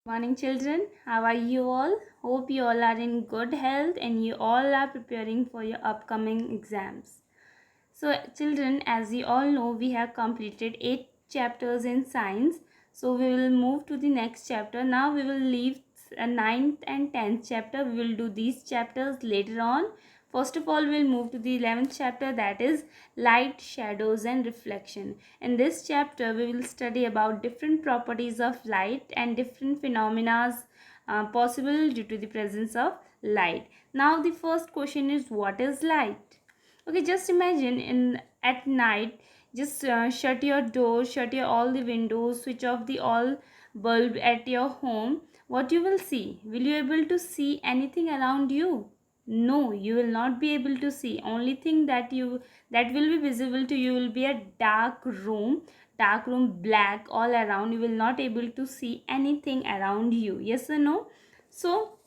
Morning, children. How are you all? Hope you all are in good health and you all are preparing for your upcoming exams. So, children, as you all know, we have completed 8 chapters in science. So, we will move to the next chapter. Now, we will leave ninth and 10th chapter. We will do these chapters later on. First of all, we'll move to the 11th chapter, that is light, shadows and reflection. In this chapter, we will study about different properties of light and different phenomena possible due to the presence of light. Now, the first question is, what is light? Okay, just imagine in at night, just shut your door, shut your all the windows, switch off the all bulb at your home. What you will see? Will you able to see anything around you? No, you will not be able to see. Only thing that will be visible to you will be a dark room, black all around. You will not able to see anything around you. Yes or no? So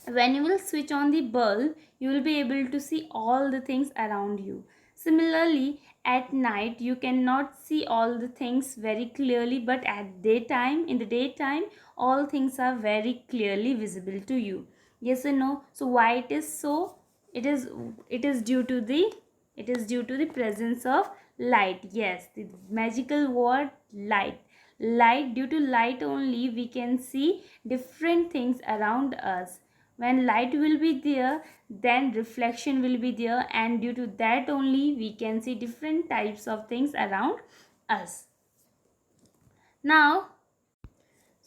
when you will switch on the bulb, you will be able to see all the things around you. Similarly, at night you cannot see all the things very clearly, but at daytime, in the daytime, all things are very clearly visible to you. Yes or no? So why it is so? It is due to the presence of light. Yes, the magical word light. Light, due to light only we can see different things around us. When light will be there, then reflection will be there, and due to that only we can see different types of things around us. Now,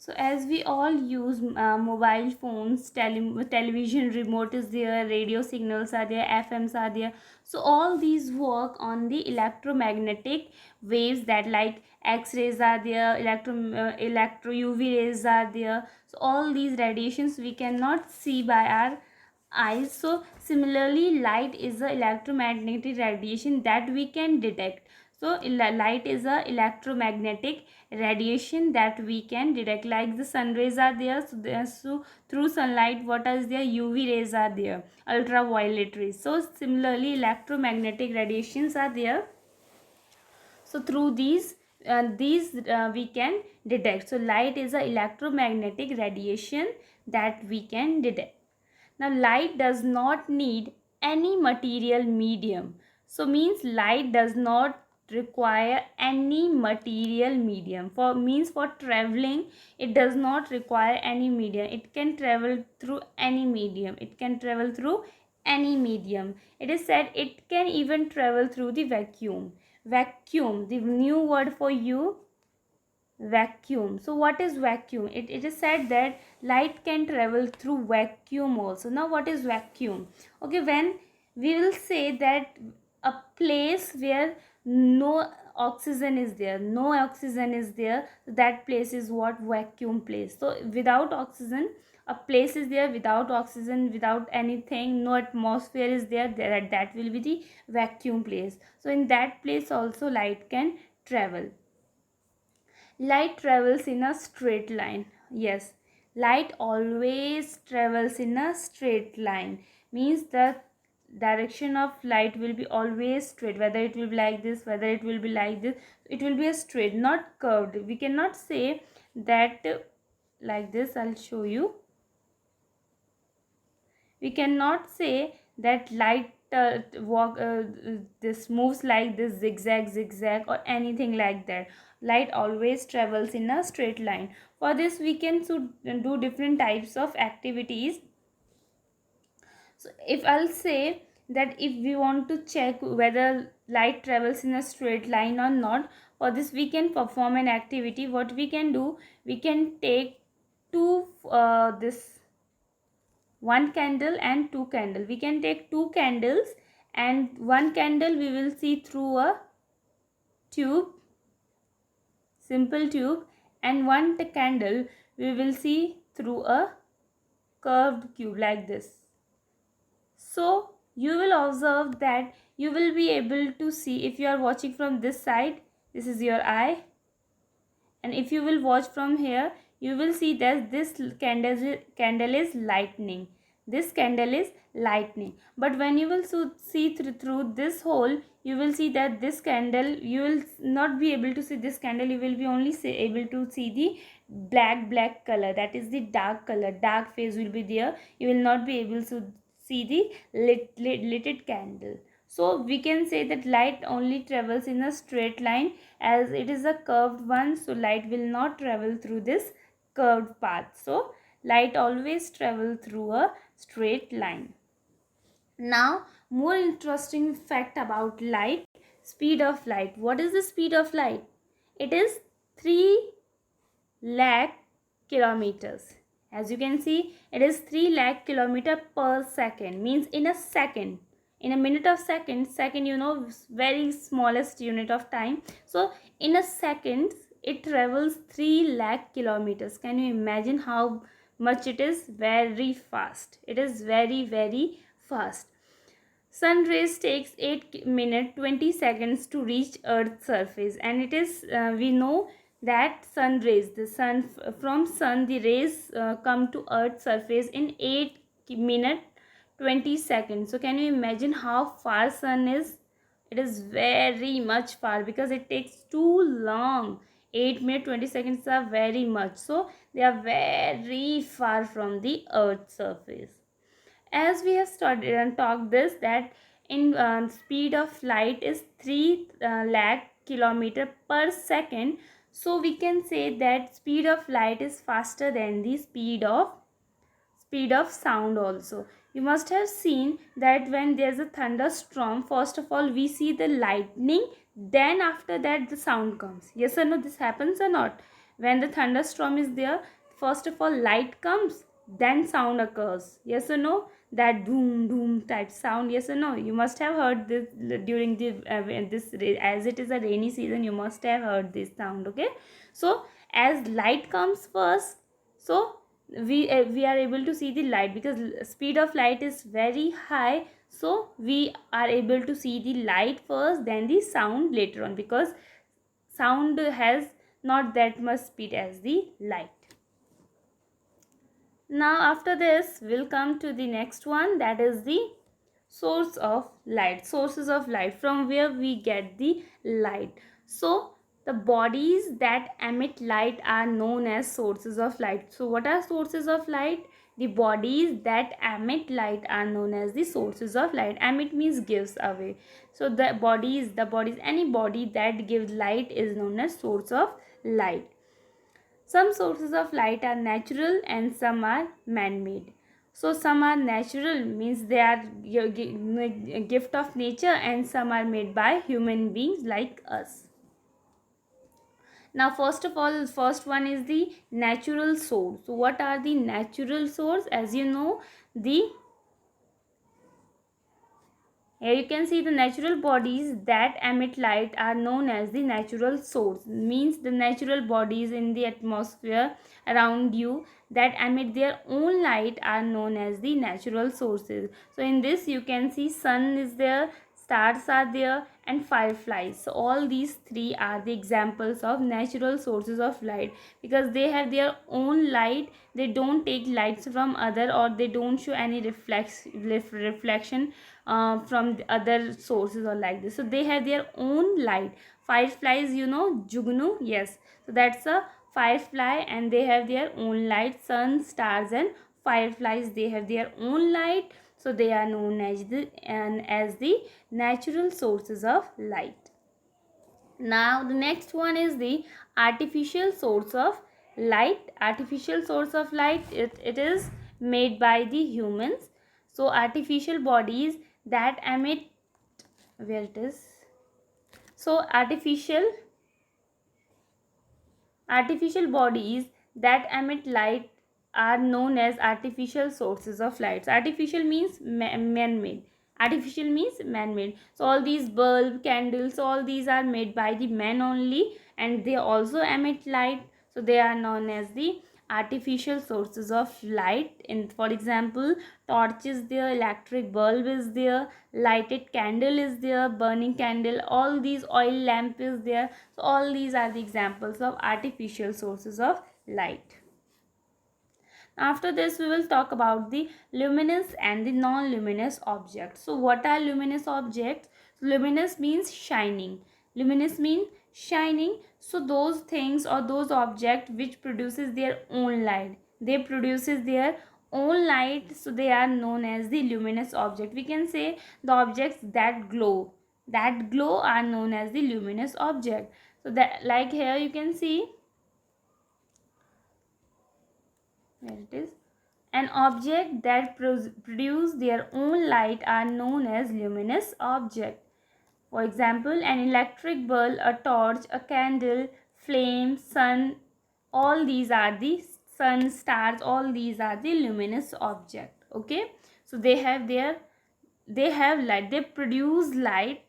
so as we all use mobile phones, television remote is there, radio signals are there, FMs are there. So all these work on the electromagnetic waves, that like X-rays are there, electro UV rays are there. So all these radiations we cannot see by our eyes. So similarly, light is a electromagnetic radiation that we can detect. So light is a electromagnetic radiation that we can detect. Like the sun rays are there, so through sunlight what is there, UV rays are there, ultraviolet rays. So similarly, electromagnetic radiations are there. So through these we can detect. So light is a electromagnetic radiation that we can detect. Now light does not need any material medium. So means light does not require any material medium. For traveling, it does not require any medium. It can travel through any medium. It can travel through any medium. It is said it can even travel through the vacuum. Vacuum, the new word for you, vacuum. So what is vacuum? It is said that light can travel through vacuum also. Now what is vacuum? Okay, when we will say that a place where no oxygen is there, that place is what? Vacuum place. So without oxygen, a place is there without oxygen, without anything, no atmosphere is there, that will be the vacuum place. So in that place also light can travel. Light travels in a straight line. Yes, light always travels in a straight line. Means the direction of light will be always straight. Whether it will be like this, whether it will be like this, it will be a straight, not curved. We cannot say that like this. I'll show you. We cannot say that light this moves like this, zigzag or anything like that. Light always travels in a straight line. For this we can do different types of activities. So if I'll say that if we want to check whether light travels in a straight line or not, for this we can perform an activity. What we can do, we can take this one candle and two candle. We can take two candles, and one candle we will see through a tube, simple tube, and one candle we will see through a curved cube like this. So you will observe that you will be able to see, if you are watching from this side, this is your eye, and if you will watch from here, you will see that this candle is lightning. This candle is lightning. But when you will see through this hole, you will see that this candle, you will not be able to see this candle. You will be only able to see the black color, that is the dark color, dark phase will be there. You will not be able to see the lit candle. So we can say that light only travels in a straight line, as it is a curved one, so light will not travel through this curved path. So light always travel through a straight line. Now, more interesting fact about light, speed of light. What is the speed of light? It is 3 lakh kilometers. As you can see, it is 3 lakh kilometer per second, means in a second. In a minute of second, you know, very smallest unit of time. So in a second, it travels 3 lakh kilometers. Can you imagine how much it is? Very fast. It is very fast. Sun rays takes 8 minutes 20 seconds to reach Earth's surface, and it is we know that sun rays, the sun, from sun the rays come to Earth's surface in 8 minutes 20 seconds. So can you imagine how far sun is? It is very much far, because it takes too long. 8 minutes 20 seconds are very much, so they are very far from the Earth's surface. As we have studied and talked this, that in speed of light is 3 lakh kilometer per second. So we can say that speed of light is faster than the speed of sound also. You must have seen that when there's a thunderstorm, first of all we see the lightning, then after that the sound comes. Yes or no, this happens or not? When the thunderstorm is there, first of all light comes, then sound occurs. Yes or no? That boom boom type sound. Yes or no? You must have heard this during the as it is a rainy season, you must have heard this sound. Okay, so as light comes first, so we are able to see the light, because speed of light is very high, so we are able to see the light first, then the sound later on, because sound has not that much speed as the light. Now after this we'll come to the next one, that is the source of light. Sources of light, from where we get the light. So the bodies that emit light are known as sources of light. So what are sources of light? The bodies that emit light are known as the sources of light. Emit means gives away. So the bodies, any body that gives light is known as source of light. Some sources of light are natural and some are man-made. So some are natural, means they are a gift of nature, and some are made by human beings like us. Now first of all, first one is the natural source. So what are the natural source? As you know, here you can see the natural bodies that emit light are known as the natural source. Means the natural bodies in the atmosphere around you that emit their own light are known as the natural sources. So in this you can see sun is there, stars are there, and fireflies. So all these three are the examples of natural sources of light, because they have their own light. They don't take lights from other, or they don't show any reflection from the other sources or like this. So they have their own light. Fireflies, you know, Jugnu, yes, so that's a firefly, and they have their own light. Sun, stars, and fireflies, they have their own light, so they are known as the natural sources of light. Now the next one is the artificial source of light. Artificial source of light, it is made by the humans. So artificial bodies that emit, where it is, so artificial bodies that emit light are known as artificial sources of lights. Artificial means man-made. Artificial means man-made. So all these bulb, candles, all these are made by the man only, and they also emit light, so they are known as the artificial sources of light. In, for example, torch is there, electric bulb is there, lighted candle is there, burning candle, all these, oil lamp is there. So all these are the examples of artificial sources of light. After this we will talk about the luminous and the non-luminous objects. So what are luminous objects? Luminous means shining. Luminous means shining. So those things or those objects which produces their own light, they produces their own light, so they are known as the luminous object. We can say the objects that glow are known as the luminous object. So that, like here you can see, where it is, an object that produce their own light are known as luminous object. For example, an electric bulb, a torch, a candle, flame, sun, all these are the sun, stars, all these are the luminous object. Okay, so they have light, they produce light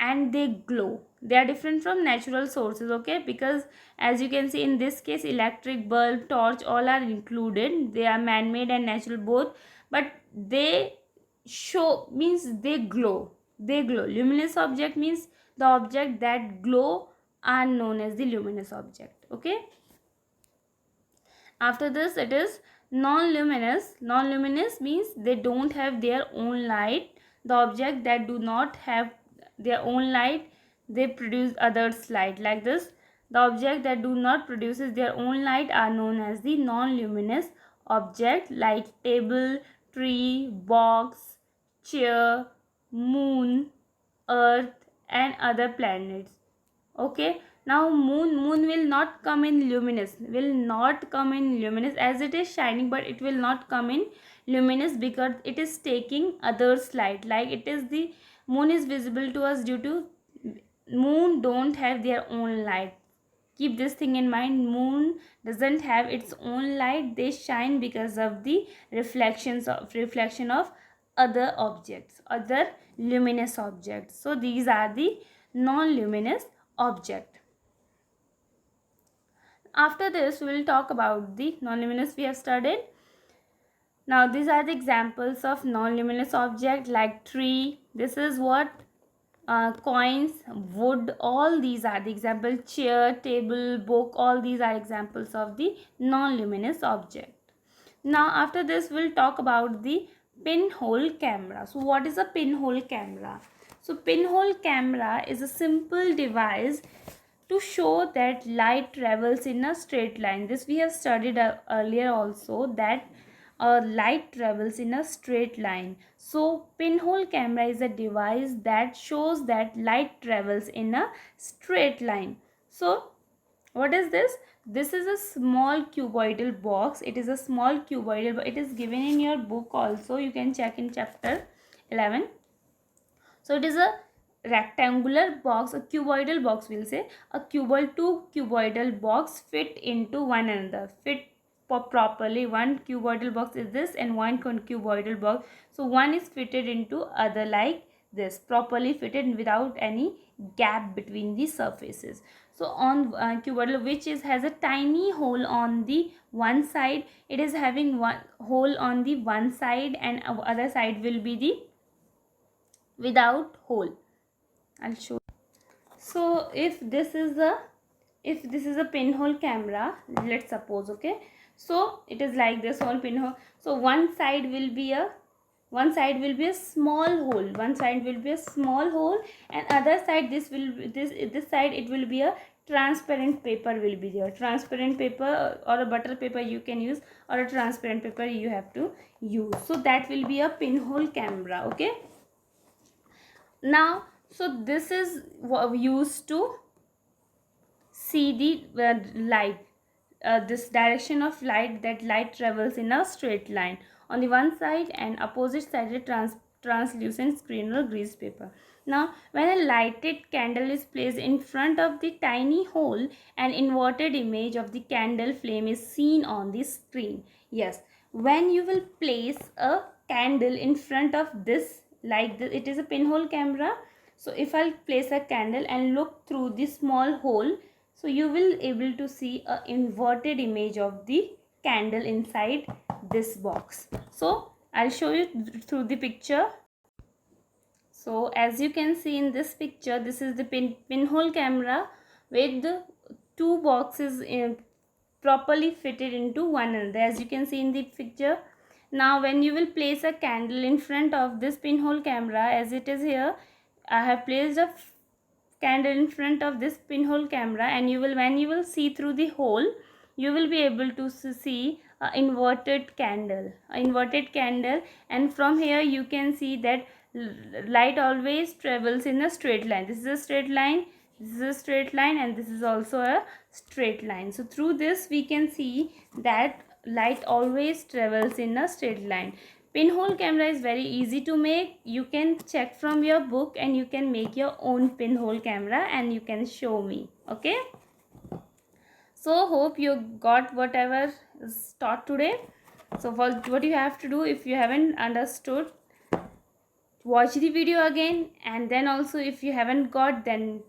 and they glow. They are different from natural sources. Okay, because as you can see in this case, electric bulb, torch, all are included. They are man-made and natural both, but they show means they glow. Luminous object means the object that glow are known as the luminous object. Okay, after this it is non-luminous. Non-luminous means they don't have their own light. The object that do not have their own light, they produce others light, like this. The object that do not produces their own light are known as the non-luminous object, like table, tree, box, chair, moon, earth and other planets. Okay, now moon will not come in luminous, as it is shining, but it will not come in luminous because it is taking others light. Like it is the moon is visible to us due to moon don't have their own light. Keep this thing in mind, moon doesn't have its own light. They shine because of the reflection of other objects, other luminous objects. So these are the non-luminous object. After this we will talk about the non-luminous we have studied. Now these are the examples of non-luminous object, like tree. This is what coins, wood, all these are the example. Chair, table, book, all these are examples of the non-luminous object. Now after this we'll talk about the pinhole camera. So what is a pinhole camera? So pinhole camera is a simple device to show that light travels in a straight line. This we have studied earlier also, that light travels in a straight line. So pinhole camera is a device that shows that light travels in a straight line. So what is this? This is a small cuboidal box. It is a small cuboidal, it is given in your book also. You can check in chapter 11. So it is a rectangular box, a cuboidal box we'll say, a two cuboidal box fit into one another, fit properly. One cuboidal box is this and one cuboidal box, so one is fitted into other like this, properly fitted without any gap between the surfaces. So on cuboidal, which has a tiny hole on the one side, it is having one hole on the one side and other side will be the without hole. I'll show. So if this is a pinhole camera, let's suppose, okay, so it is like this whole pinhole. So one side will be a small hole, and other side this side it will be a transparent paper will be there. Transparent paper or a butter paper you can use, or a transparent paper you have to use. So that will be a pinhole camera. Okay, now so this is used to see the light, this direction of light, that light travels in a straight line on the one side, and opposite side is translucent screen or grease paper. Now when a lighted candle is placed in front of the tiny hole, an inverted image of the candle flame is seen on the screen. Yes, when you will place a candle in front of this, like this, it is a pinhole camera. So if I'll place a candle and look through this small hole, so you will able to see a inverted image of the candle inside this box. So I'll show you through the picture. So as you can see in this picture, this is the pinhole camera with the two boxes properly fitted into one another, as you can see in the picture. Now when you will place a candle in front of this pinhole camera, as it is here, I have placed a candle in front of this pinhole camera, and when you will see through the hole, you will be able to see a inverted candle, and from here you can see that light always travels in a straight line. This is a straight line, this is a straight line, and this is also a straight line. So through this we can see that light always travels in a straight line. Pinhole camera is very easy to make. You can check from your book and you can make your own pinhole camera and you can show me. Okay, so hope you got whatever is taught today. So what you have to do, if you haven't understood, watch the video again, and then also if you haven't got, then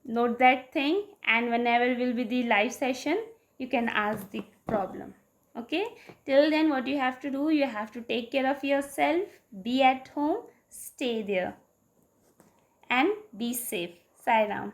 note that thing, and whenever will be the live session, you can ask the problem. Okay, till then what you have to do, you have to take care of yourself, be at home, stay there, and be safe. Sai Ram.